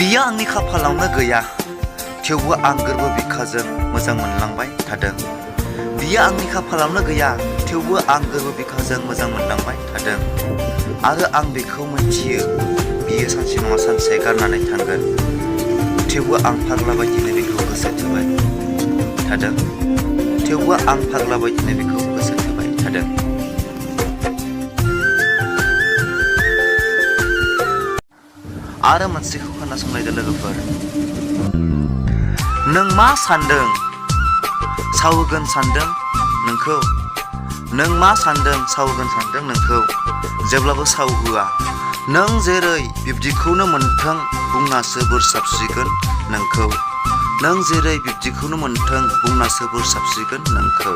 बियो आंनि खाफालावनो गैया थेवबो आं गोरबो बिखाजों मोजां मोनलांबाय थादों। बियो आंनि खाफालावनो गैया थेवबो आं गोरबो बिखाजों मोजां मोनलांबाय थादों। आरो आं बेखौ मिथियो बियो सानसे नङा सानसे गारनानै थांगोन। थेवबो आं फाग्ला बायदिनो बेखौ गोसो थोबाय थादों। थेवबो आं फाग्ला बायदिनो बेखौ गोसो थोबाय थादों। आरो मोनसेखौ खोनासंलायदो लोगोफोर। नों मा सान्दों सावगोन सान्दों नोंखौ? नों मा सान्दों सावगोन सान्दों नोंखौ? जेब्लाबो सावहोआ। नों जेरै बिब्दिखौनो मोन्थों बुंनासो बोर साबस्रिगोन नोंखौ। नों जेरै बिब्दिखौनो मोन्थों बुंनासो बोर साबस्रिगोन नोंखौ।